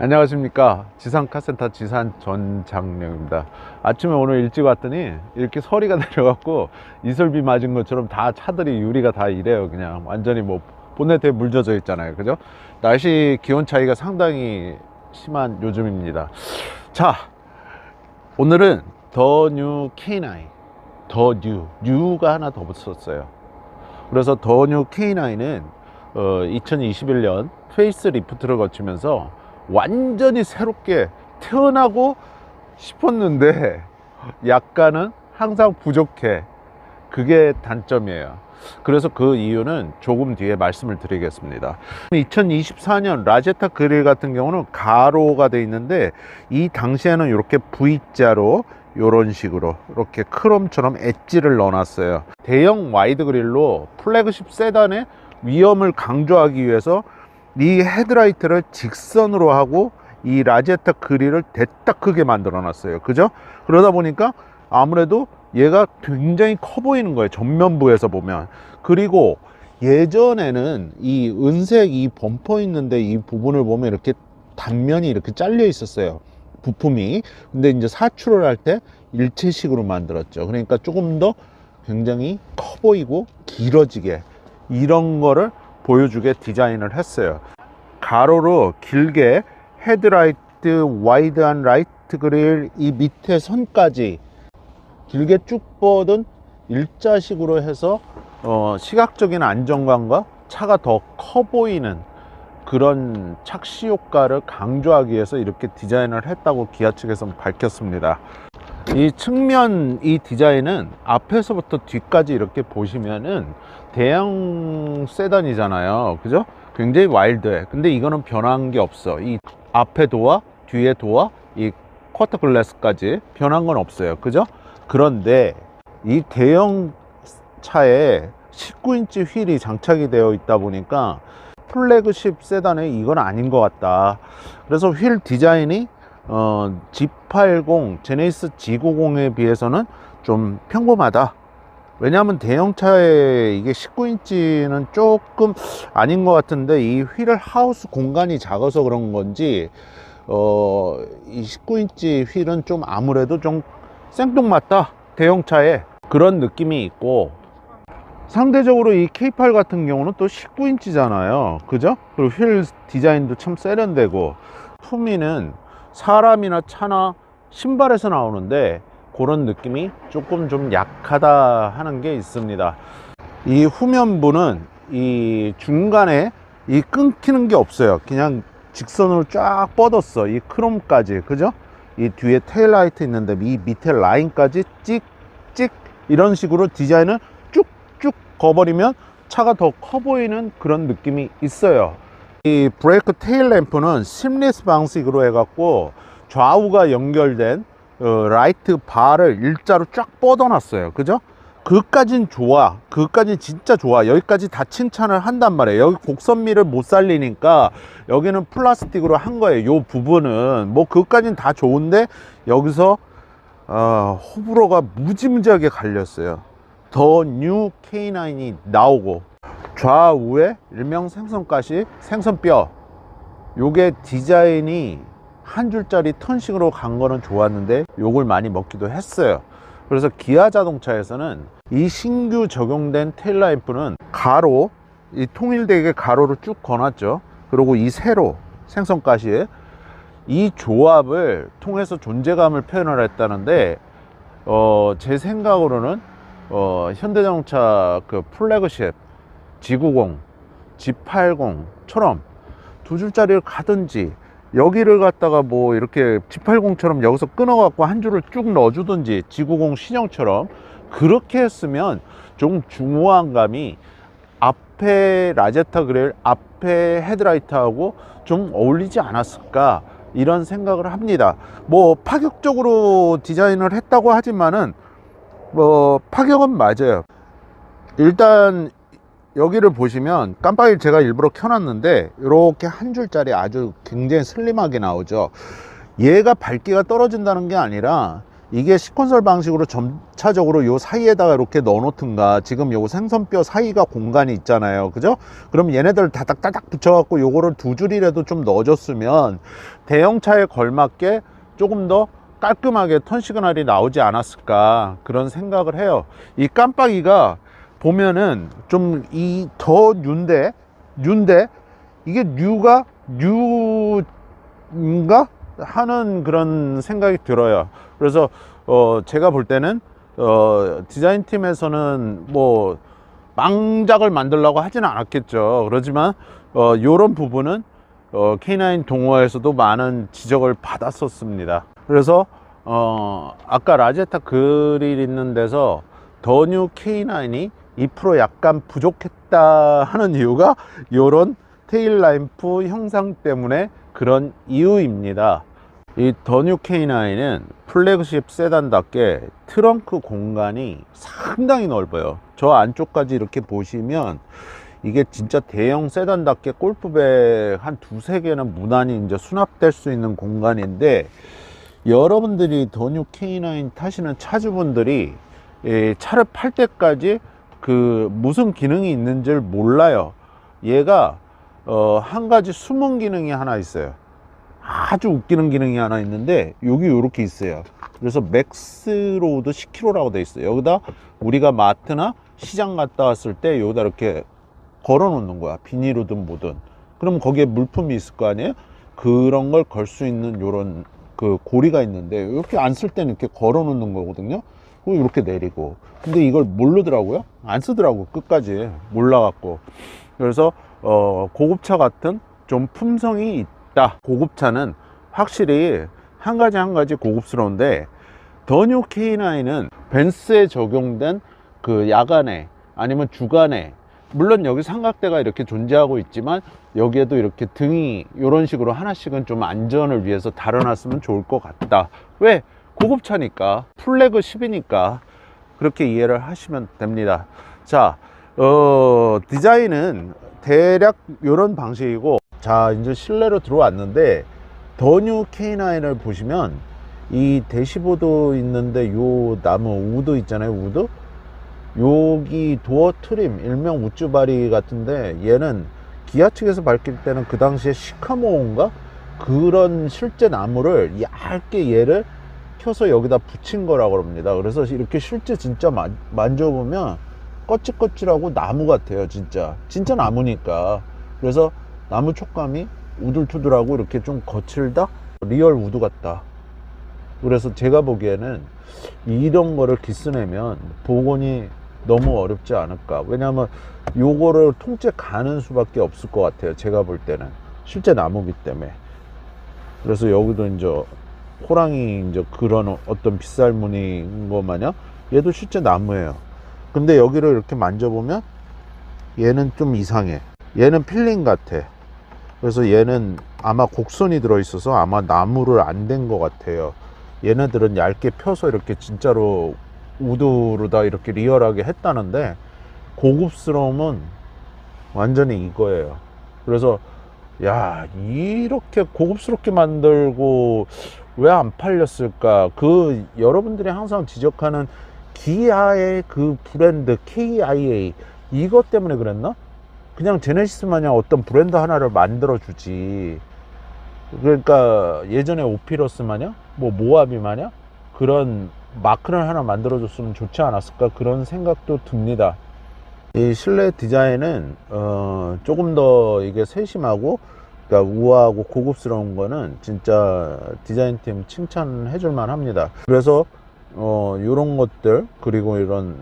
안녕하십니까. 지상카센터 지산 전장령입니다. 아침에 오늘 일찍 왔더니 이렇게 서리가 내려갖고 이슬비 맞은 것처럼 다 차들이 유리가 다 이래요. 그냥 완전히 뭐 본네트에 물 젖어 있잖아요. 그죠? 날씨 기온 차이가 상당히 심한 요즘입니다. 자, 오늘은 더 뉴 K9, 뉴가 하나 더 붙었어요. 그래서 더 뉴 K9은 2021년 페이스 리프트를 거치면서 완전히 새롭게 태어나고 싶었는데 약간은 항상 부족해. 그게 단점이에요. 그래서 그 이유는 조금 뒤에 말씀을 드리겠습니다. 2024년 라제타 그릴 같은 경우는 가로가 돼 있는데, 이 당시에는 이렇게 V자로 이런 식으로 이렇게 크롬처럼 엣지를 넣어놨어요. 대형 와이드 그릴로 플래그십 세단의 위험을 강조하기 위해서 이 헤드라이트를 직선으로 하고 이 라제타 그릴을 대따 크게 만들어 놨어요. 그죠? 그러다 보니까 아무래도 얘가 굉장히 커 보이는 거예요, 전면부에서 보면. 그리고 예전에는 이 은색 이 범퍼 있는데 이 부분을 보면 이렇게 단면이 이렇게 잘려 있었어요, 부품이. 근데 이제 사출을 할 때 일체식으로 만들었죠. 그러니까 조금 더 굉장히 커 보이고 길어지게, 이런 거를 보여주게 디자인을 했어요. 가로로 길게 헤드라이트, 와이드한 라이트 그릴 이 밑에 선까지 길게 쭉 뻗은 일자식으로 해서 시각적인 안정감과 차가 더 커 보이는 그런 착시 효과를 강조하기 위해서 이렇게 디자인을 했다고 기아 측에서 밝혔습니다. 이 측면 이 디자인은 앞에서부터 뒤까지 이렇게 보시면은 대형 세단이잖아요. 그죠? 굉장히 와일드해. 근데 이거는 변한 게 없어. 이 앞에 도어, 뒤에 도어, 이 쿼터 글래스까지 변한 건 없어요. 그죠? 그런데 이 대형 차에 19인치 휠이 장착이 되어 있다 보니까 플래그십 세단에 이건 아닌 것 같다. 그래서 휠 디자인이 G80, 제네시스 G90에 비해서는 좀 평범하다. 왜냐하면 대형차에 이게 19인치는 조금 아닌 것 같은데, 이 휠 하우스 공간이 작아서 그런 건지 이 19인치 휠은 좀 아무래도 좀 생뚱맞다, 대형차에. 그런 느낌이 있고, 상대적으로 이 K8 같은 경우는 또 19인치잖아요. 그죠? 그리고 휠 디자인도 참 세련되고, 품위는 사람이나 차나 신발에서 나오는데 그런 느낌이 조금 좀 약하다 하는 게 있습니다. 이 후면부는 이 중간에 이 끊기는 게 없어요. 그냥 직선으로 쫙 뻗었어, 이 크롬까지. 그죠? 이 뒤에 테일라이트 있는데 이 밑에 라인까지 찍찍 이런 식으로 디자인을 쭉쭉 거버리면 차가 더 커 보이는 그런 느낌이 있어요. 이 브레이크 테일 램프는 심리스 방식으로 해갖고 좌우가 연결된 라이트 바를 일자로 쫙 뻗어놨어요. 그죠? 그까진 좋아. 그까진 진짜 좋아. 여기까지 다 칭찬을 한단 말이에요. 여기 곡선미를 못 살리니까 여기는 플라스틱으로 한 거예요. 요 부분은 뭐 그까진 다 좋은데, 여기서 호불호가 무지무지하게 갈렸어요. 더 뉴 K9이 나오고 좌우에 일명 생선가시, 생선뼈, 요게 디자인이 한 줄짜리 턴식으로 간 거는 좋았는데 욕을 많이 먹기도 했어요. 그래서 기아 자동차에서는 이 신규 적용된 테일라이트는 가로, 이 통일되게 가로로 쭉 거놨죠. 그리고 이 세로 생선가시에 이 조합을 통해서 존재감을 표현을 했다는데, 제 생각으로는 현대자동차 그 플래그십 G90, G80처럼 두 줄짜리를 가든지, 여기를 갖다가 뭐 이렇게 G80처럼 여기서 끊어갖고 한 줄을 쭉 넣어주든지, G90 신형처럼 그렇게 했으면 좀 중후한 감이 앞에 라제타 그릴, 앞에 헤드라이트하고 좀 어울리지 않았을까, 이런 생각을 합니다. 뭐 파격적으로 디자인을 했다고 하지만은 뭐 파격은 맞아요. 일단 여기를 보시면 깜빡이를 제가 일부러 켜놨는데 이렇게 한 줄짜리 아주 굉장히 슬림하게 나오죠. 얘가 밝기가 떨어진다는 게 아니라 이게 시콘설 방식으로 점차적으로 요 사이에다가 이렇게 넣어 놓든가, 지금 요 생선뼈 사이가 공간이 있잖아요, 그죠? 그럼 얘네들 다닥다닥 붙여 갖고 요거를 두 줄이라도 좀 넣어줬으면 대형차에 걸맞게 조금 더 깔끔하게 턴 시그널이 나오지 않았을까, 그런 생각을 해요. 이 깜빡이가 보면은 좀 이 더 뉴인데 이게 뉴인가 하는 그런 생각이 들어요. 그래서 제가 볼 때는 디자인팀에서는 뭐 망작을 만들려고 하지는 않았겠죠. 그렇지만 요런 부분은 K9 동호회에서도 많은 지적을 받았었습니다. 그래서 아까 라제타 그릴 있는 데서 더 뉴 K9이 2% 약간 부족했다 하는 이유가 요런 테일 램프 형상 때문에 그런 이유입니다. 이 더 뉴 K9은 플래그십 세단답게 트렁크 공간이 상당히 넓어요. 저 안쪽까지 이렇게 보시면 이게 진짜 대형 세단답게 골프백 한 두세 개는 무난히 이제 수납될 수 있는 공간인데, 여러분들이 더 뉴 K9 타시는 차주분들이 차를 팔 때까지 그 무슨 기능이 있는 줄 몰라요. 얘가 한 가지 숨은 기능이 하나 있어요. 아주 웃기는 기능이 하나 있는데, 여기 이렇게 있어요. 그래서 맥스로드 10kg라고 돼 있어요. 여기다 우리가 마트나 시장 갔다 왔을 때 여기다 이렇게 걸어 놓는 거야. 비닐이든 뭐든. 그럼 거기에 물품이 있을 거 아니에요? 그런 걸 걸 수 있는 요런 그 고리가 있는데, 이렇게 안 쓸 때는 이렇게 걸어 놓는 거거든요. 그리고 이렇게 내리고. 근데 이걸 모르더라고요. 안 쓰더라고, 끝까지. 몰라갖고. 그래서 고급차 같은 좀 품성이 있다. 고급차는 확실히 한 가지 고급스러운데, 더 뉴 K9은 벤츠에 적용된 그 야간에 아니면 주간에, 물론 여기 삼각대가 이렇게 존재하고 있지만 여기에도 이렇게 등이 이런 식으로 하나씩은 좀 안전을 위해서 달아놨으면 좋을 것 같다. 왜? 고급차니까, 플래그 10이니까 그렇게 이해를 하시면 됩니다. 자, 디자인은 대략 이런 방식이고, 자, 이제 실내로 들어왔는데, 더 뉴 K9을 보시면 이 대시보드 있는데 요 나무 우드 있잖아요, 우드. 여기 도어 트림, 일명 우쭈바리 같은데, 얘는 기아 측에서 밝힐 때는 그 당시에 시카모인가 그런 실제 나무를 얇게 얘를 켜서 여기다 붙인 거라고 합니다. 그래서 이렇게 실제 진짜 만져보면 거칠거칠하고 나무 같아요. 진짜 나무니까. 그래서 나무 촉감이 우들투들하고 이렇게 좀 거칠다, 리얼 우드 같다. 그래서 제가 보기에는 이런 거를 기스내면 복원이 너무 어렵지 않을까. 왜냐하면 요거를 통째 가는 수밖에 없을 것 같아요. 제가 볼 때는 실제 나무기 때문에. 그래서 여기도 이제 호랑이 이제 그런 어떤 빗살무늬인 거 마냥 얘도 실제 나무예요. 근데 여기를 이렇게 만져보면 얘는 좀 이상해. 얘는 필링 같아. 그래서 얘는 아마 곡선이 들어있어서 아마 나무를 안 댄 것 같아요. 얘네들은 얇게 펴서 이렇게 진짜로 우드로다 이렇게 리얼하게 했다는데, 고급스러움은 완전히 이거예요. 그래서 야, 이렇게 고급스럽게 만들고 왜 안 팔렸을까? 그 여러분들이 항상 지적하는 기아의 그 브랜드 KIA, 이것 때문에 그랬나? 그냥 제네시스 마냥 어떤 브랜드 하나를 만들어 주지. 그러니까 예전에 오피러스 마냥, 뭐 모하비 마냥 그런 마크를 하나 만들어 줬으면 좋지 않았을까, 그런 생각도 듭니다. 이 실내 디자인은 조금 더 이게 세심하고, 그러니까 우아하고 고급스러운 거는 진짜 디자인팀 칭찬해 줄 만합니다. 그래서 요런 것들, 그리고 이런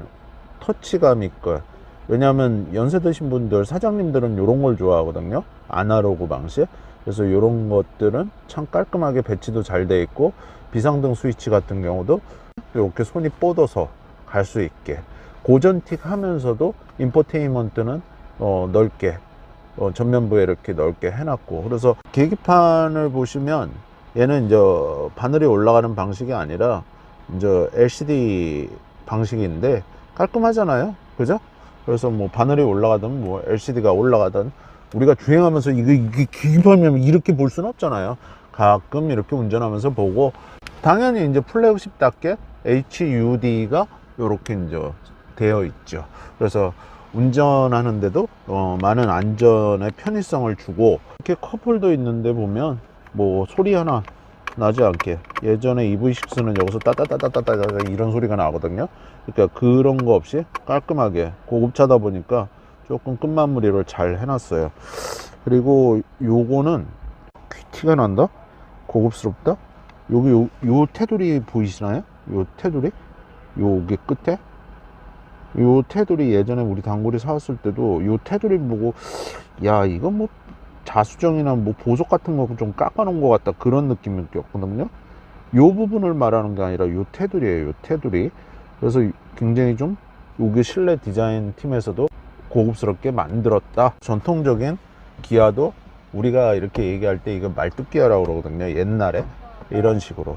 터치감 있고, 왜냐하면 연세 드신 분들, 사장님들은 요런 걸 좋아하거든요, 아날로그 방식. 그래서 요런 것들은 참 깔끔하게 배치도 잘 돼 있고, 비상등 스위치 같은 경우도 이렇게 손이 뻗어서 갈 수 있게, 고전틱 하면서도 인포테인먼트는 넓게 전면부에 이렇게 넓게 해놨고. 그래서 계기판을 보시면 얘는 이제 바늘이 올라가는 방식이 아니라 이제 LCD 방식인데 깔끔하잖아요, 그죠? 그래서 뭐 바늘이 올라가든 뭐 LCD가 올라가든, 우리가 주행하면서 이게 계기판이면 이렇게 볼 수는 없잖아요. 가끔 이렇게 운전하면서 보고, 당연히 이제 플래그십답게 HUD가 이렇게 이제 되어 있죠. 그래서 운전하는데도 많은 안전의 편의성을 주고, 이렇게 컵홀더 있는데 보면 뭐 소리 하나 나지 않게, 예전에 EV6는 여기서 따따따따따따 이런 소리가 나거든요. 그러니까 그런 거 없이 깔끔하게, 고급차다 보니까 조금 끝마무리를 잘 해놨어요. 그리고 요거는 퀴티가 난다? 고급스럽다? 여기 요 테두리 보이시나요? 요 테두리? 요게 끝에? 요 테두리, 예전에 우리 단골이 사왔을 때도 요 테두리 보고, 야, 이거 뭐 자수정이나 뭐 보석 같은 거 좀 깎아 놓은 것 같다, 그런 느낌이었거든요. 요 부분을 말하는 게 아니라 요 테두리에요, 요 테두리. 그래서 굉장히 좀, 요게 실내 디자인 팀에서도 고급스럽게 만들었다. 전통적인 기아도 우리가 이렇게 얘기할 때 이거 말뚝기아라고 그러거든요, 옛날에. 이런 식으로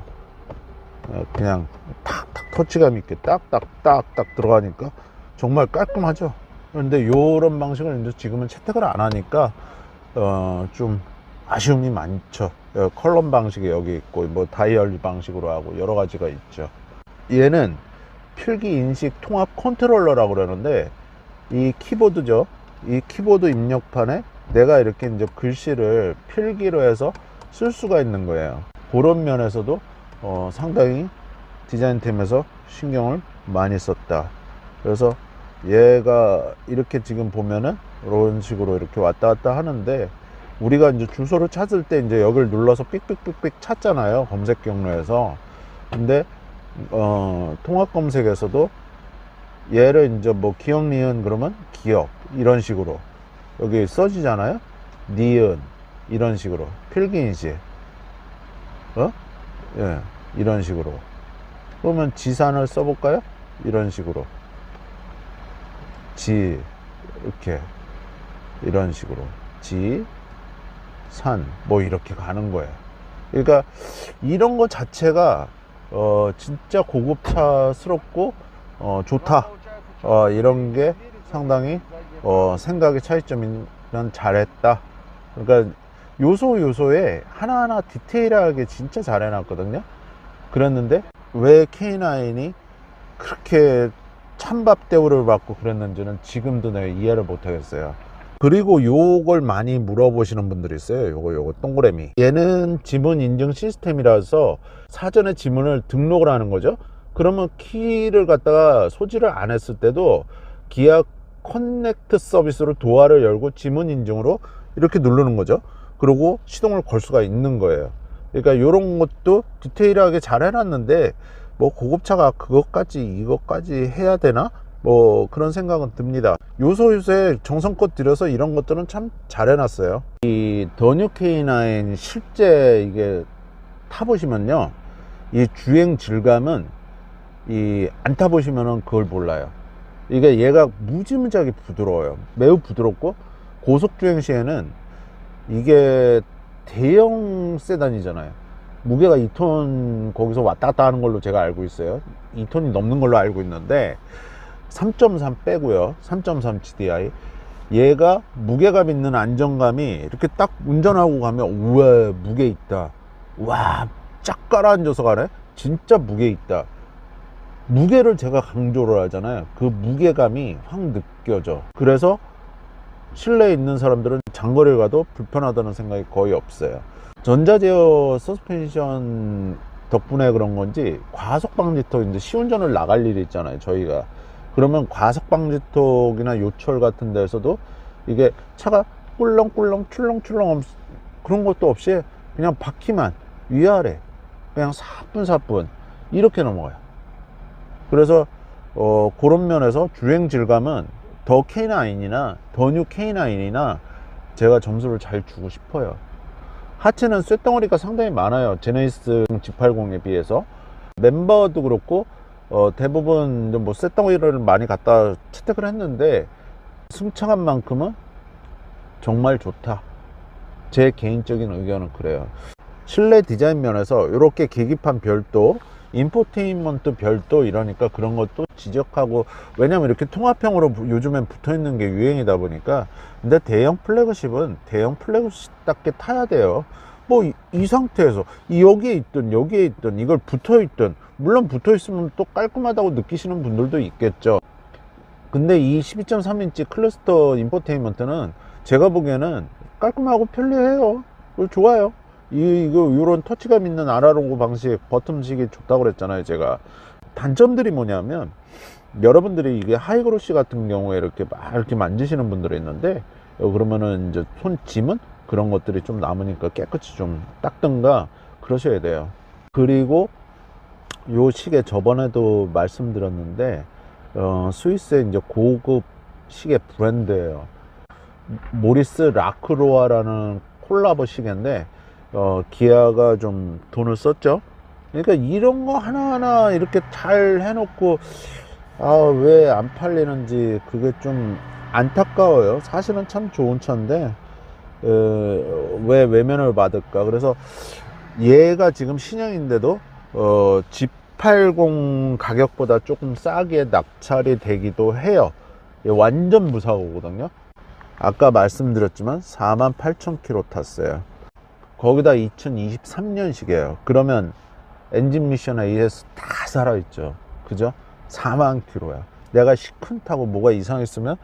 그냥 탁탁 터치감 있게 딱딱딱딱 들어가니까 정말 깔끔하죠. 그런데 요런 방식을 이제 지금은 채택을 안 하니까 좀 아쉬움이 많죠. 컬럼 방식이 여기 있고, 뭐 다이얼 방식으로 하고 여러 가지가 있죠. 얘는 필기 인식 통합 컨트롤러라고 그러는데, 이 키보드죠. 이 키보드 입력판에 내가 이렇게 이제 글씨를 필기로 해서 쓸 수가 있는 거예요. 그런 면에서도 상당히 디자인팀에서 신경을 많이 썼다. 그래서 얘가 이렇게 지금 보면은 이런 식으로 이렇게 왔다 갔다 하는데, 우리가 이제 주소를 찾을 때 이제 여기를 눌러서 삑삑삑삑 찾잖아요, 검색 경로에서. 근데 통합 검색에서도 얘를 이제 뭐 기억 니은 그러면 기억, 이런 식으로 여기 써지잖아요. 니은, 이런 식으로 필기인식, 예, 이런 식으로. 그러면 지산을 써볼까요? 이런 식으로 지, 이렇게 이런 식으로 지, 산, 뭐 이렇게 가는 거예요. 그러니까 이런 거 자체가 진짜 고급차스럽고 좋다. 이런 게 상당히 생각의 차이점이, 난 잘했다. 그러니까 요소에 하나하나 디테일하게 진짜 잘 해놨거든요. 그랬는데 왜 K9이 그렇게 찬밥 대우를 받고 그랬는지는 지금도 내가 이해를 못하겠어요. 그리고 요걸 많이 물어보시는 분들이 있어요. 요거 동그라미, 얘는 지문 인증 시스템이라서 사전에 지문을 등록을 하는 거죠. 그러면 키를 갖다가 소지를 안 했을 때도 기아 커넥트 서비스로 도어를 열고 지문 인증으로 이렇게 누르는 거죠. 그리고 시동을 걸 수가 있는 거예요. 그러니까 이런 것도 디테일하게 잘 해놨는데, 뭐 고급차가 이것까지 해야 되나? 뭐 그런 생각은 듭니다. 요소에 정성껏 들여서 이런 것들은 참 잘 해놨어요. 이 더 뉴 K9 실제 이게 타보시면요, 이 주행 질감은 안 타보시면은 그걸 몰라요. 이게 얘가 무지무지하게 부드러워요. 매우 부드럽고, 고속주행 시에는 이게 대형 세단이잖아요. 무게가 2톤 거기서 왔다 갔다 하는 걸로 제가 알고 있어요. 2톤이 넘는 걸로 알고 있는데, 3.3 빼고요, 3.3 GDI, 얘가 무게감 있는 안정감이, 이렇게 딱 운전하고 가면 우와 무게 있다, 와 쫙 깔아앉아서 가네, 진짜 무게 있다. 무게를 제가 강조를 하잖아요. 그 무게감이 확 느껴져. 그래서 실내에 있는 사람들은 장거리를 가도 불편하다는 생각이 거의 없어요. 전자제어 서스펜션 덕분에 그런 건지 과속방지턱, 이제 시운전을 나갈 일이 있잖아요, 저희가. 그러면 과속방지턱이나 요철 같은 데서도 이게 차가 꿀렁꿀렁 출렁출렁 그런 것도 없이 그냥 바퀴만 위아래 그냥 사뿐사뿐 이렇게 넘어가요. 그래서 그런 면에서 주행 질감은 더 K9이나 더 뉴 K9이나 제가 점수를 잘 주고 싶어요. 하체는 쇳덩어리가 상당히 많아요, 제네시스 G80에 비해서. 멤버도 그렇고 대부분 뭐 쇳덩어리를 많이 갖다 채택을 했는데, 승차감만큼은 정말 좋다. 제 개인적인 의견은 그래요. 실내 디자인 면에서 이렇게 계기판 별도, 인포테인먼트 별도, 이러니까 그런 것도 지적하고, 왜냐면 이렇게 통합형으로 요즘엔 붙어 있는 게 유행이다 보니까. 근데 대형 플래그십은 대형 플래그십답게 타야 돼요. 뭐 이 상태에서 여기에 있든 여기에 있든 이걸 붙어 있든, 물론 붙어 있으면 또 깔끔하다고 느끼시는 분들도 있겠죠. 근데 이 12.3인치 클러스터 인포테인먼트는 제가 보기에는 깔끔하고 편리해요. 좋아요. 요런 터치감 있는 아날로그 방식 버튼식이 좋다고 그랬잖아요, 제가. 단점들이 뭐냐면, 여러분들이 이게 하이그로시 같은 경우에 이렇게 막 이렇게 만지시는 분들이 있는데, 그러면은 이제 손짐은 그런 것들이 좀 남으니까 깨끗이 좀 닦든가 그러셔야 돼요. 그리고 요 시계 저번에도 말씀드렸는데, 스위스의 이제 고급 시계 브랜드예요. 모리스 라크로아라는 콜라보 시계인데, 기아가 좀 돈을 썼죠. 그러니까 이런 거 하나하나 이렇게 잘 해놓고 왜 안 팔리는지 그게 좀 안타까워요. 사실은 참 좋은 차인데 왜 외면을 받을까. 그래서 얘가 지금 신형인데도 G80 가격보다 조금 싸게 낙찰이 되기도 해요. 얘 완전 무사고거든요. 아까 말씀드렸지만 48,000km 탔어요. 거기다 2023년식이에요. 그러면 엔진 미션 AS 다 살아있죠. 그죠? 4만 킬로야. 내가 시큰 타고 뭐가 이상했으면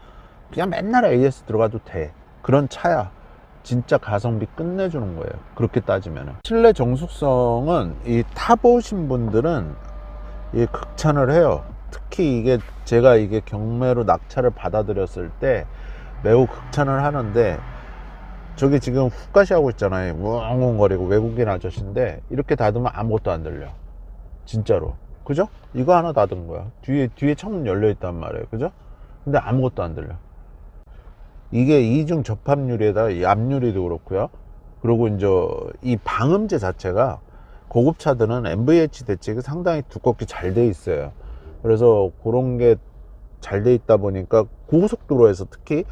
그냥 맨날 AS 들어가도 돼. 그런 차야. 진짜 가성비 끝내주는 거예요. 그렇게 따지면은. 실내 정숙성은 이 타보신 분들은 이 극찬을 해요. 특히 이게 제가 이게 경매로 낙찰을 받아들였을 때 매우 극찬을 하는데, 저기 지금 훅가시 하고 있잖아요. 웅웅거리고 외국인 아저씨인데 이렇게 닫으면 아무것도 안 들려. 진짜로. 그죠? 이거 하나 닫은 거야. 뒤에 창문 열려 있단 말이에요. 그죠? 근데 아무것도 안 들려. 이게 이중 접합유리에다 이 앞유리도 그렇고요. 그리고 이제 이 방음제 자체가 고급차들은 MVH 대책이 상당히 두껍게 잘 돼 있어요. 그래서 그런 게 잘 돼 있다 보니까 고속도로에서 특히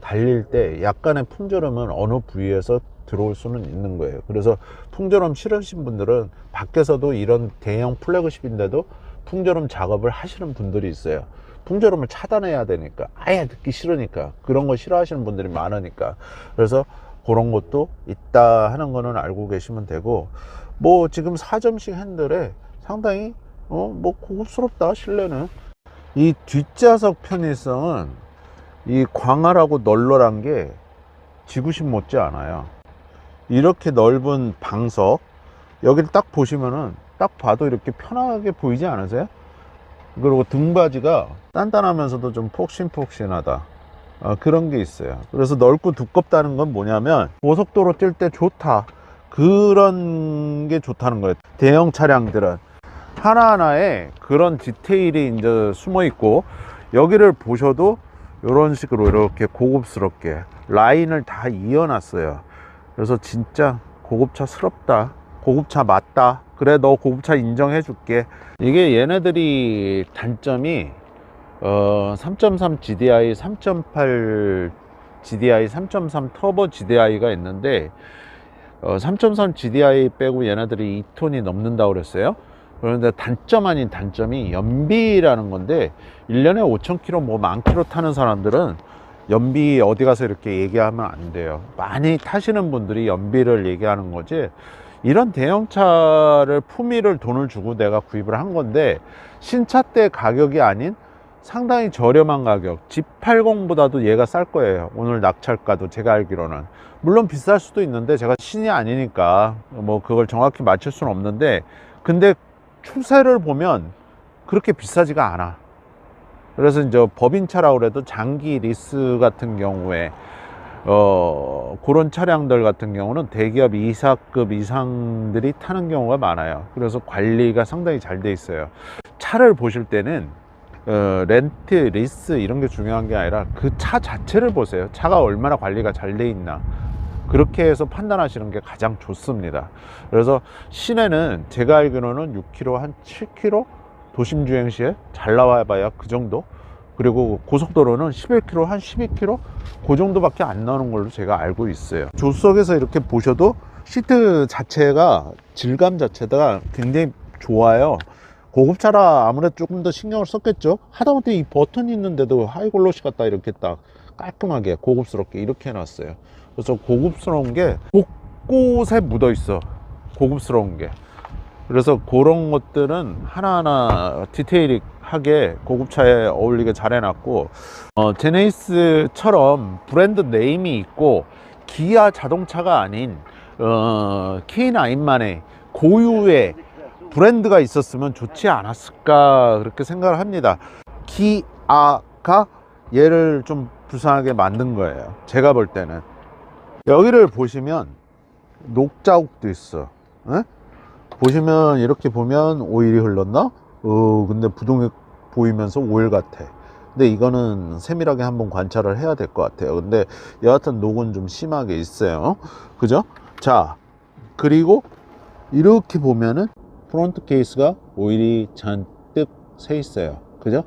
달릴 때 약간의 풍절음은 어느 부위에서 들어올 수는 있는 거예요. 그래서 풍절음 싫으신 분들은 밖에서도 이런 대형 플래그십인데도 풍절음 작업을 하시는 분들이 있어요. 풍절음을 차단해야 되니까, 아예 듣기 싫으니까, 그런 거 싫어하시는 분들이 많으니까. 그래서 그런 것도 있다 하는 거는 알고 계시면 되고, 뭐 지금 4점식 핸들에 상당히 뭐 고급스럽다. 실내는 이 뒷좌석 편의성은 이 광활하고 널널한 게 지구심 못지 않아요. 이렇게 넓은 방석, 여기를 딱 보시면은 딱 봐도 이렇게 편하게 보이지 않으세요? 그리고 등받이가 단단하면서도 좀 폭신폭신하다. 그런 게 있어요. 그래서 넓고 두껍다는 건 뭐냐면 고속도로 뛸 때 좋다, 그런 게 좋다는 거예요. 대형 차량들은 하나하나에 그런 디테일이 이제 숨어 있고, 여기를 보셔도 이런 식으로 이렇게 고급스럽게 라인을 다 이어놨어요. 그래서 진짜 고급차스럽다, 고급차 맞다, 그래 너 고급차 인정해 줄게. 이게 얘네들이 단점이 3.3 GDI, 3.8 GDI, 3.3 터보 GDI가 있는데 3.3 GDI 빼고 얘네들이 2톤이 넘는다고 그랬어요. 그런데 단점 아닌 단점이 연비라는 건데, 1년에 5,000km 뭐 10,000km 타는 사람들은 연비 어디 가서 이렇게 얘기하면 안 돼요. 많이 타시는 분들이 연비를 얘기하는 거지, 이런 대형차를 품위를 돈을 주고 내가 구입을 한 건데 신차 때 가격이 아닌 상당히 저렴한 가격, G80보다도 얘가 쌀 거예요. 오늘 낙찰가도 제가 알기로는. 물론 비쌀 수도 있는데 제가 신이 아니니까 뭐 그걸 정확히 맞출 수는 없는데, 근데 추세를 보면 그렇게 비싸지가 않아. 그래서 이제 법인차라고 그래도 장기 리스 같은 경우에 그런 차량들 같은 경우는 대기업 이사급 이상들이 타는 경우가 많아요. 그래서 관리가 상당히 잘 돼 있어요. 차를 보실 때는 렌트, 리스 이런 게 중요한 게 아니라 그 차 자체를 보세요. 차가 얼마나 관리가 잘 돼 있나, 그렇게 해서 판단하시는 게 가장 좋습니다. 그래서 시내는 제가 알기로는 6km, 한 7km 도심 주행 시에 잘 나와 봐야 그 정도. 그리고 고속도로는 11km, 한 12km 그 정도밖에 안 나오는 걸로 제가 알고 있어요. 조수석에서 이렇게 보셔도 시트 자체가, 질감 자체가 굉장히 좋아요. 고급차라 아무래도 조금 더 신경을 썼겠죠. 하다못해 이 버튼이 있는데도 하이글로시 같다 이렇게 딱 깔끔하게 고급스럽게 이렇게 해놨어요. 그래서 고급스러운 게 꼭 곳곳에 묻어 있어, 고급스러운 게. 그래서 그런 것들은 하나하나 디테일하게 고급차에 어울리게 잘 해놨고, 제네시스처럼 브랜드 네임이 있고 기아 자동차가 아닌 K9만의 고유의 브랜드가 있었으면 좋지 않았을까, 그렇게 생각을 합니다. 기아가 얘를 좀 불쌍하게 만든 거예요, 제가 볼 때는. 여기를 보시면 녹자국도 있어. 에? 보시면 이렇게 보면 오일이 흘렀나? 근데 부동액 보이면서 오일 같아. 근데 이거는 세밀하게 한번 관찰을 해야 될 것 같아요. 근데 여하튼 녹은 좀 심하게 있어요. 그죠? 자, 그리고 이렇게 보면은 프론트 케이스가 오일이 잔뜩 새 있어요. 그죠?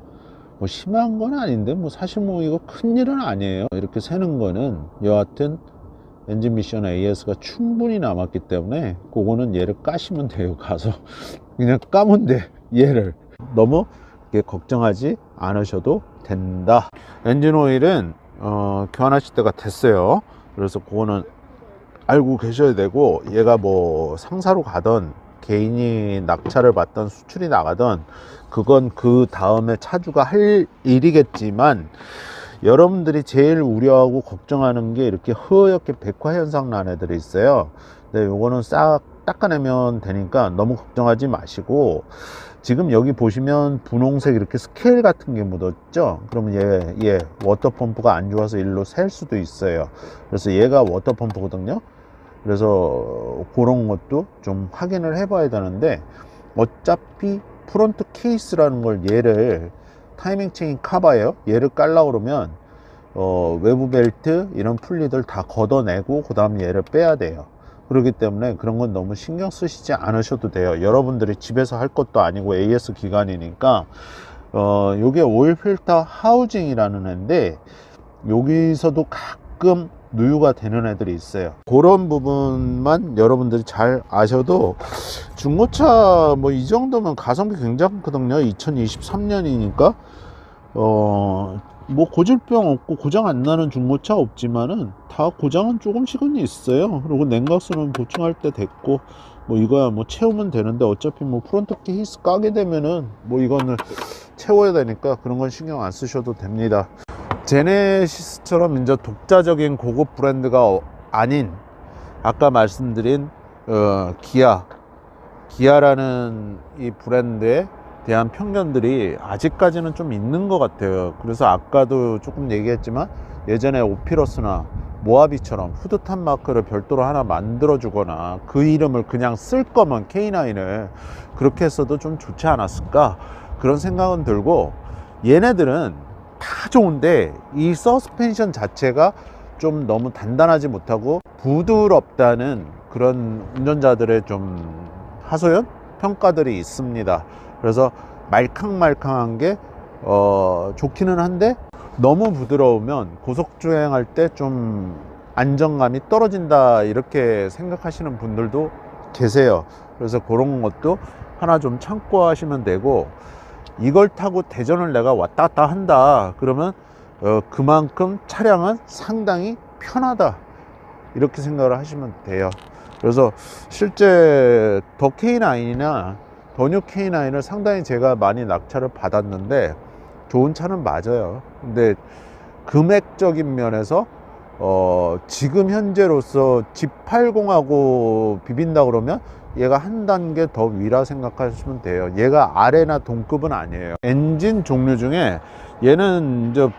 뭐 심한 건 아닌데 뭐 사실 뭐 이거 큰 일은 아니에요. 이렇게 새는 거는 여하튼 엔진 미션 AS가 충분히 남았기 때문에 그거는 얘를 까시면 돼요. 가서 그냥 까면 돼. 얘를 너무 걱정하지 않으셔도 된다. 엔진 오일은 교환하실 때가 됐어요. 그래서 그거는 알고 계셔야 되고, 얘가 뭐 상사로 가던 개인이 낙차를 받던 수출이 나가던 그건 그 다음에 차주가 할 일이겠지만, 여러분들이 제일 우려하고 걱정하는 게 이렇게 허옇게 백화 현상 난 애들이 있어요. 근데 요거는 싹 닦아내면 되니까 너무 걱정하지 마시고, 지금 여기 보시면 분홍색 이렇게 스케일 같은 게 묻었죠. 그러면 얘 워터펌프가 안 좋아서 일로 샐 수도 있어요. 그래서 얘가 워터펌프거든요. 그래서 그런 것도 좀 확인을 해 봐야 되는데, 어차피 프론트 케이스라는 걸 얘를 타이밍 체인 카바예요. 얘를 깔라 그러면 외부 벨트 이런 풀리들 다 걷어내고 그 다음 얘를 빼야 돼요. 그렇기 때문에 그런 건 너무 신경 쓰시지 않으셔도 돼요. 여러분들이 집에서 할 것도 아니고 AS 기관이니까. 요게 오일 필터 하우징이라는 애인데, 여기서도 가끔 누유가 되는 애들이 있어요. 그런 부분만 여러분들이 잘 아셔도, 중고차 뭐 이 정도면 가성비 굉장하거든요. 2023년이니까 뭐 고질병 없고 고장 안 나는 중고차 없지만은 다 고장은 조금씩은 있어요. 그리고 냉각수는 보충할 때 됐고, 뭐 이거야 뭐 채우면 되는데, 어차피 뭐 프론트 케이스 까게 되면은 뭐 이거는 채워야 되니까 그런 건 신경 안 쓰셔도 됩니다. 제네시스처럼 이제 독자적인 고급 브랜드가 아닌, 아까 말씀드린 기아라는 이 브랜드에 대한 편견들이 아직까지는 좀 있는 것 같아요. 그래서 아까도 조금 얘기했지만, 예전에 오피러스나 모하비처럼 후드탑 마크를 별도로 하나 만들어 주거나 그 이름을 그냥 쓸 거면 K9을 그렇게 했어도 좀 좋지 않았을까, 그런 생각은 들고, 얘네들은 다 좋은데 이 서스펜션 자체가 좀 너무 단단하지 못하고 부드럽다는 그런 운전자들의 좀 하소연 평가들이 있습니다. 그래서 말캉말캉한 게 좋기는 한데, 너무 부드러우면 고속주행할 때 좀 안정감이 떨어진다, 이렇게 생각하시는 분들도 계세요. 그래서 그런 것도 하나 좀 참고하시면 되고, 이걸 타고 대전을 내가 왔다 갔다 한다 그러면 그만큼 차량은 상당히 편하다, 이렇게 생각을 하시면 돼요. 그래서 실제 더 K9이나 더 뉴 K9을 상당히 제가 많이 낙차를 받았는데 좋은 차는 맞아요. 근데 금액적인 면에서 지금 현재로서 G80하고 비빈다 그러면 얘가 한 단계 더 위라 생각하시면 돼요. 얘가 아래나 동급은 아니에요. 엔진 종류 중에 얘는 이제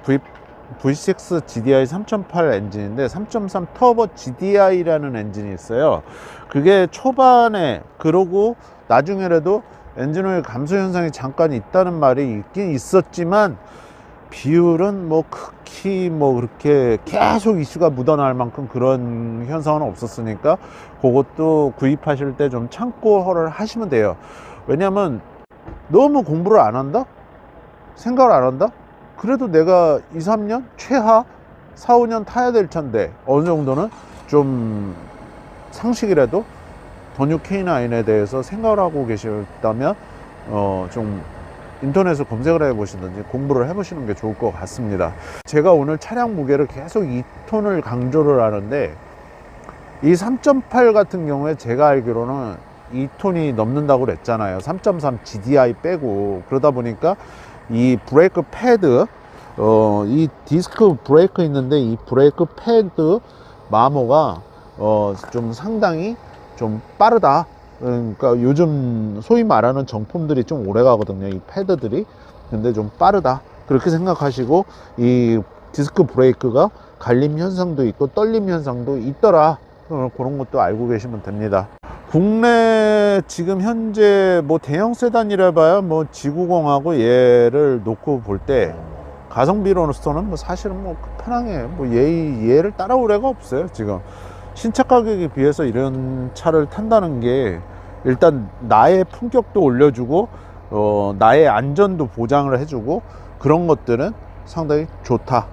V6 GDI 3.8 엔진인데 3.3 터보 GDI라는 엔진이 있어요. 그게 초반에, 그러고 나중에라도 엔진오일 감소 현상이 잠깐 있다는 말이 있긴 있었지만, 비율은 뭐 극히 뭐 그렇게 계속 이슈가 묻어날 만큼 그런 현상은 없었으니까 그것도 구입하실 때 좀 참고를 하시면 돼요. 왜냐면 너무 공부를 안 한다? 생각을 안 한다? 그래도 내가 2, 3년 최하 4, 5년 타야 될 차인데, 어느 정도는 좀 상식이라도 더 뉴 K9에 대해서 생각을 하고 계셨다면 좀 인터넷에 검색을 해 보시든지 공부를 해 보시는 게 좋을 것 같습니다. 제가 오늘 차량 무게를 계속 2톤을 강조를 하는데, 이 3.8 같은 경우에 제가 알기로는 2톤이 넘는다고 그랬잖아요. 3.3 GDI 빼고. 그러다 보니까 이 브레이크 패드, 이 디스크 브레이크 있는데 이 브레이크 패드 마모가 좀 상당히 좀 빠르다. 그러니까 요즘 소위 말하는 정품들이 좀 오래 가거든요, 이 패드들이. 근데 좀 빠르다, 그렇게 생각하시고 이 디스크 브레이크가 갈림 현상도 있고 떨림 현상도 있더라, 그런 것도 알고 계시면 됩니다. 국내 지금 현재 뭐 대형 세단이라 봐야 뭐 G90하고 얘를 놓고 볼 때 가성비로서는 뭐 사실은 뭐 편하게 뭐 얘를 따라올 애가 없어요. 지금 신차 가격에 비해서 이런 차를 탄다는 게 일단 나의 품격도 올려주고 나의 안전도 보장을 해주고, 그런 것들은 상당히 좋다,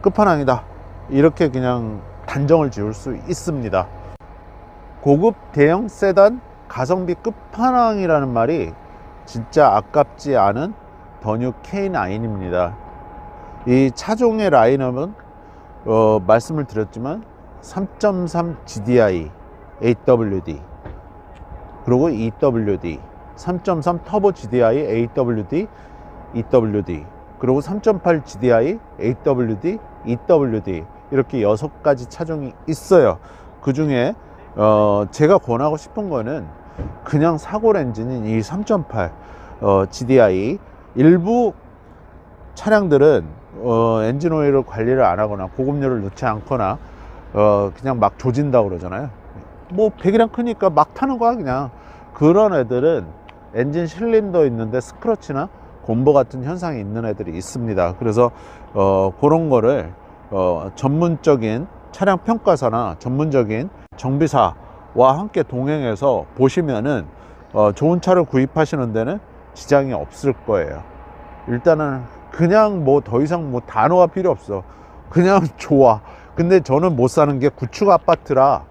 끝판왕이다, 이렇게 그냥 단정을 지을 수 있습니다. 고급 대형 세단 가성비 끝판왕이라는 말이 진짜 아깝지 않은 더 뉴 K9입니다. 이 차종의 라인업은 말씀을 드렸지만 3.3 GDI, AWD, 그리고 EWD, 3.3 터보 GDI, AWD, EWD, 그리고 3.8 GDI, AWD, EWD, 이렇게 6가지 차종이 있어요. 그 중에 제가 권하고 싶은 거는 그냥 사골 엔진인 이 3.8 GDI. 일부 차량들은 엔진 오일을 관리를 안 하거나 고급료를 넣지 않거나 그냥 막 조진다 그러잖아요. 뭐 배기량 크니까 막 타는 거야 그냥. 그런 애들은 엔진 실린더 있는데 스크러치나 곰보 같은 현상이 있는 애들이 있습니다. 그래서 그런 거를 전문적인 차량 평가사나 전문적인 정비사와 함께 동행해서 보시면은 좋은 차를 구입하시는 데는 지장이 없을 거예요. 일단은 그냥 뭐 더 이상 뭐 단어가 필요 없어. 그냥 좋아. 근데 저는 못 사는 게 구축 아파트라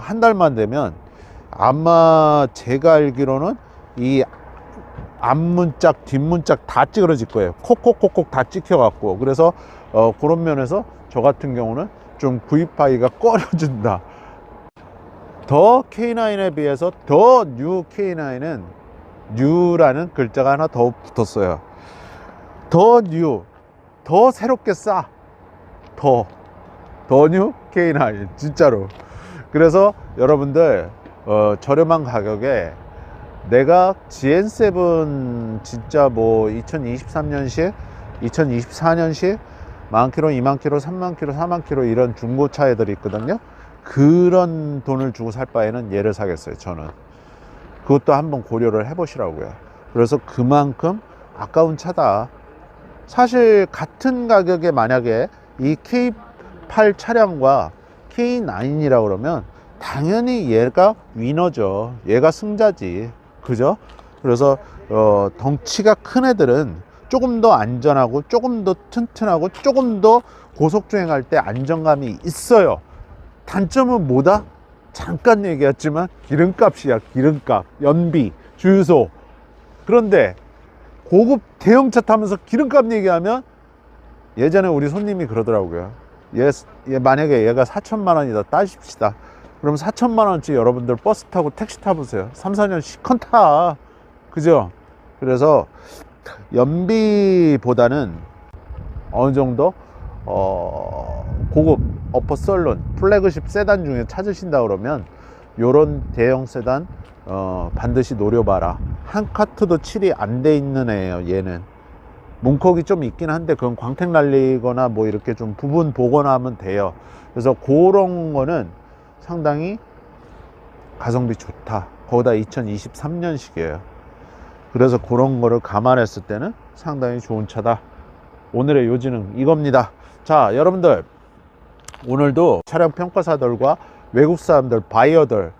한 달만 되면 아마 제가 알기로는 이 앞문짝 뒷문짝 다 찌그러질 거예요. 콕콕콕콕 다 찍혀 갖고. 그래서 그런 면에서 저 같은 경우는 좀 구입하기가 꺼려진다. 더 K9에 비해서 더 뉴 K9은 뉴라는 글자가 하나 더 붙었어요. 더 뉴, 더 새롭게 싸. 더 뉴 K9 진짜로. 그래서 여러분들 저렴한 가격에 내가 GN7 진짜 뭐 2023년식 2024년식 10,000km 20,000km 30,000km 40,000km 이런 중고차 애들이 있거든요. 그런 돈을 주고 살 바에는 얘를 사겠어요. 저는 그것도 한번 고려를 해 보시라고요. 그래서 그만큼 아까운 차다. 사실 같은 가격에 만약에 이 K8 차량과 K9이라고 그러면 당연히 얘가 위너죠. 얘가 승자지. 그죠? 그래서 덩치가 큰 애들은 조금 더 안전하고 조금 더 튼튼하고 조금 더 고속주행할 때 안정감이 있어요. 단점은 뭐다? 잠깐 얘기했지만 기름값이야. 기름값, 연비, 주유소. 그런데 고급 대형차 타면서 기름값 얘기하면, 예전에 우리 손님이 그러더라고요. 얘 만약에 얘가 4천만 원이다 따집시다. 그럼 4천만 원치 여러분들 버스 타고 택시 타보세요. 3, 4년 시컨 타. 그죠? 그래서 연비보다는 어느 정도 고급 어퍼썰론 플래그십 세단 중에 찾으신다 그러면 요런 대형 세단 반드시 노려봐라. 한 카트도 칠이 안 돼 있는 애예요. 얘는 문콕이 좀 있긴 한데 그건 광택 날리거나 뭐 이렇게 좀 부분 복원하면 돼요. 그래서 그런 거는 상당히 가성비 좋다. 거기다 2023년식이에요. 그래서 그런 거를 감안했을 때는 상당히 좋은 차다. 오늘의 요지는 이겁니다. 자, 여러분들 오늘도 차량 평가사들과 외국 사람들, 바이어들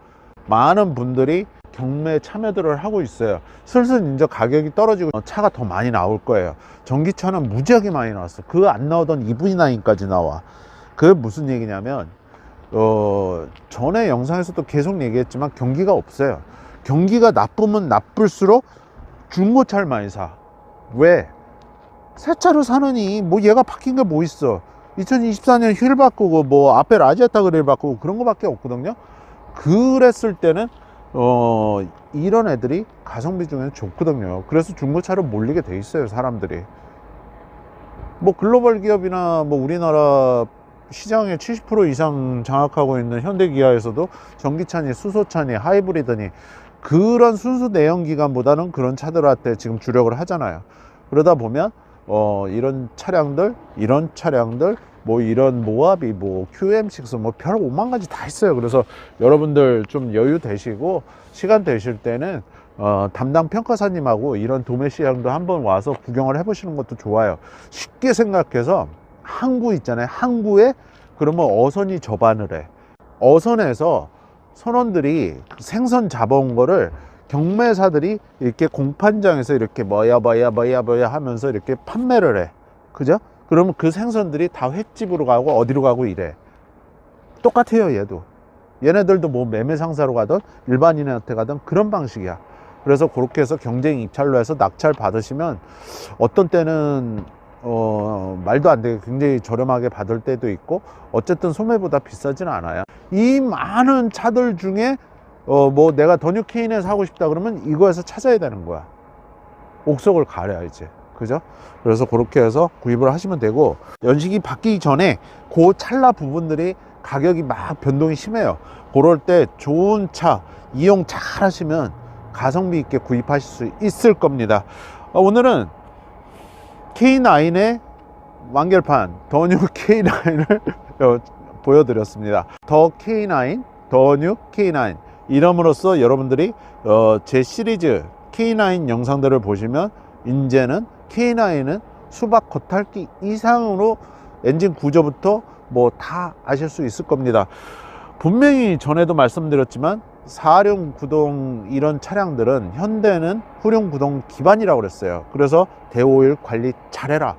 많은 분들이 경매에 참여들을 하고 있어요. 슬슬 이제 가격이 떨어지고 차가 더 많이 나올 거예요. 전기차는 무지하게 많이 나왔어. 그 안 나오던 EV9까지 나와. 그게 무슨 얘기냐면 전에 영상에서도 계속 얘기했지만 경기가 없어요. 경기가 나쁘면 나쁠수록 중고차를 많이 사. 왜? 새 차를 사느니 뭐 얘가 바뀐 게 뭐 있어. 2024년 휠 바꾸고 뭐 앞에 라지에타 그릴 바꾸고 그런 거밖에 없거든요. 그랬을 때는 이런 애들이 가성비 중에는 좋거든요. 그래서 중고차로 몰리게 돼 있어요, 사람들이. 뭐 글로벌 기업이나 뭐 우리나라 시장의 70% 이상 장악하고 있는 현대 기아에서도 전기차니 수소차니 하이브리드니 그런 순수 내연기관보다는 그런 차들한테 지금 주력을 하잖아요. 그러다 보면 이런 차량들 뭐 이런 모하비 뭐 QM6 뭐 별 5만 가지 다 있어요. 그래서 여러분들 좀 여유 되시고 시간 되실 때는 담당 평가사님하고 이런 도매 시장도 한번 와서 구경을 해 보시는 것도 좋아요. 쉽게 생각해서 항구 있잖아요. 항구에 그러면 어선이 접안을 해. 어선에서 선원들이 생선 잡아온 거를 경매사들이 이렇게 공판장에서 이렇게 뭐야 하면서 이렇게 판매를 해. 그죠? 그러면 그 생선들이 다 횟집으로 가고 어디로 가고 이래. 똑같아요, 얘도. 얘네들도 뭐 매매 상사로 가든 일반인한테 가든 그런 방식이야. 그래서 그렇게 해서 경쟁 입찰로 해서 낙찰 받으시면 어떤 때는 말도 안 되게 굉장히 저렴하게 받을 때도 있고 어쨌든 소매보다 비싸진 않아요. 이 많은 차들 중에 뭐 내가 더 뉴 K9 사고 싶다 그러면 이거에서 찾아야 되는 거야. 옥석을 가려야지. 그죠? 그래서 그렇게 해서 구입을 하시면 되고, 연식이 바뀌기 전에 그 찰나 부분들이 가격이 막 변동이 심해요. 그럴 때 좋은 차 이용 잘 하시면 가성비 있게 구입하실 수 있을 겁니다. 오늘은 K9의 완결판 더 뉴 K9을 보여드렸습니다. 더 K9, 더 뉴 K9 이름으로써 여러분들이 제 시리즈 K9 영상들을 보시면 이제는 K9은 수박 겉핥기 이상으로 엔진 구조부터 뭐 다 아실 수 있을 겁니다. 분명히 전에도 말씀드렸지만 4륜 구동 이런 차량들은 현대는 후륜 구동 기반이라고 그랬어요. 그래서 대오일 관리 잘해라.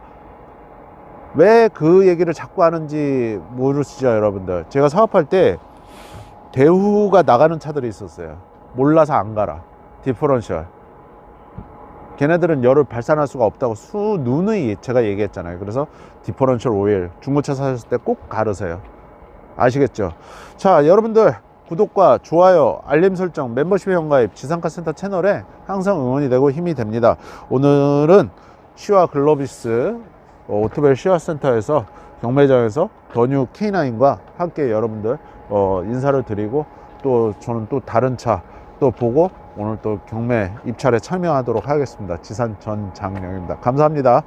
왜 그 얘기를 자꾸 하는지 모르시죠, 여러분들? 제가 사업할 때 대후가 나가는 차들이 있었어요. 몰라서 안 가라. 디퍼런셜. 걔네들은 열을 발산할 수가 없다고 누누이 제가 얘기했잖아요. 그래서 디퍼런셜 오일 중고차 사셨을 때 꼭 가르세요. 아시겠죠? 자, 여러분들 구독과 좋아요, 알림 설정, 멤버십 회원가입 지상카센터 채널에 항상 응원이 되고 힘이 됩니다. 오늘은 시와 글로비스 오토벨 시와센터에서 경매장에서 더 뉴 K9과 함께 여러분들 인사를 드리고, 또 저는 또 다른 차 또 보고 오늘 또 경매 입찰에 참여하도록 하겠습니다. 지산 전장영입니다. 감사합니다.